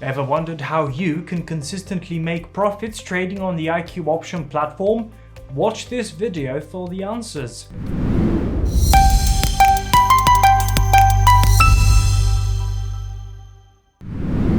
Ever wondered how you can consistently make profits trading on the IQ Option platform? Watch this video for the answers.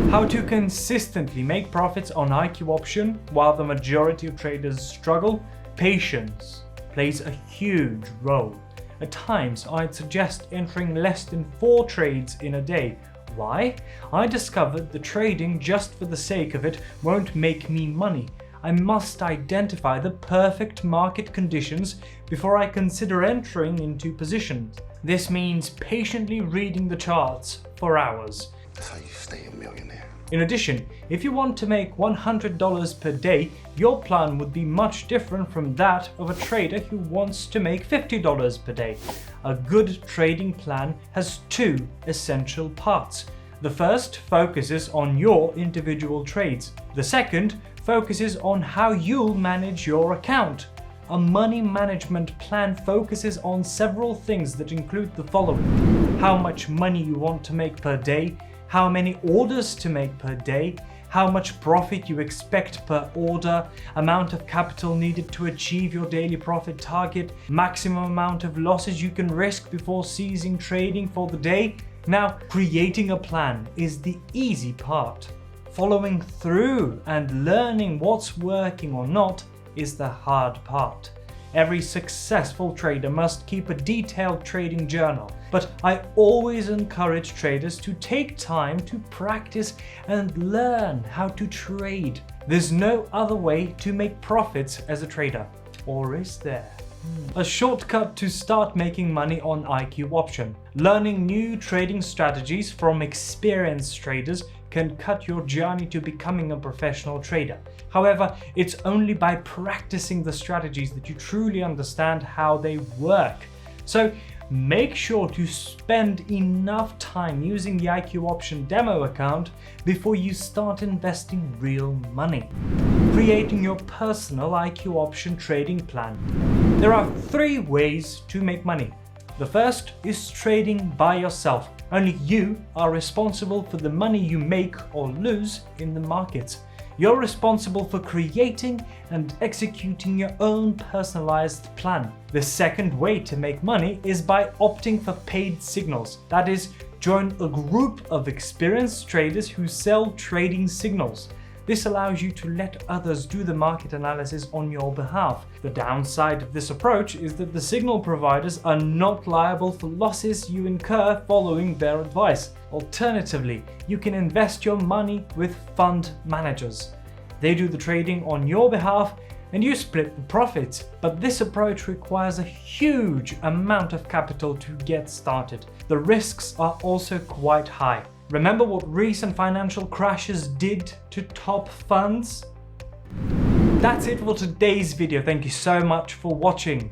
How to consistently make profits on IQ Option while the majority of traders struggle? Patience plays a huge role. At times, I'd suggest entering less than 4 trades in a day. Why? I discovered that trading just for the sake of it won't make me money. I must identify the perfect market conditions before I consider entering into positions. This means patiently reading the charts for hours. That's how you stay a millionaire. In addition, if you want to make $100 per day, your plan would be much different from that of a trader who wants to make $50 per day. A good trading plan has 2 essential parts. The first focuses on your individual trades. The second focuses on how you'll manage your account. A money management plan focuses on several things that include the following: how much money you want to make per day, how many orders to make per day, how much profit you expect per order, amount of capital needed to achieve your daily profit target, maximum amount of losses you can risk before ceasing trading for the day. Now, creating a plan is the easy part. Following through and learning what's working or not is the hard part. Every successful trader must keep a detailed trading journal, but I always encourage traders to take time to practice and learn how to trade. There's no other way to make profits as a trader, or is there? A shortcut to start making money on IQ Option. Learning new trading strategies from experienced traders can cut your journey to becoming a professional trader. However, it's only by practicing the strategies that you truly understand how they work. So make sure to spend enough time using the IQ Option demo account before you start investing real money. Creating your personal IQ Option trading plan. There are 3 ways to make money. The first is trading by yourself. Only you are responsible for the money you make or lose in the markets. You're responsible for creating and executing your own personalized plan. The second way to make money is by opting for paid signals. That is, join a group of experienced traders who sell trading signals. This allows you to let others do the market analysis on your behalf. The downside of this approach is that the signal providers are not liable for losses you incur following their advice. Alternatively, you can invest your money with fund managers. They do the trading on your behalf and you split the profits. But this approach requires a huge amount of capital to get started. The risks are also quite high. Remember what recent financial crashes did to top funds? That's it for today's video. Thank you so much for watching.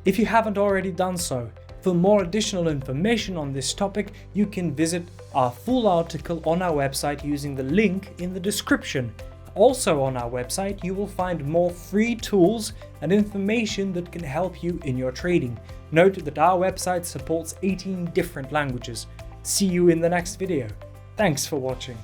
If you haven't already done so, for more additional information on this topic, you can visit our full article on our website using the link in the description. Also on our website, you will find more free tools and information that can help you in your trading. Note that our website supports 18 different languages. See you in the next video. Thanks for watching.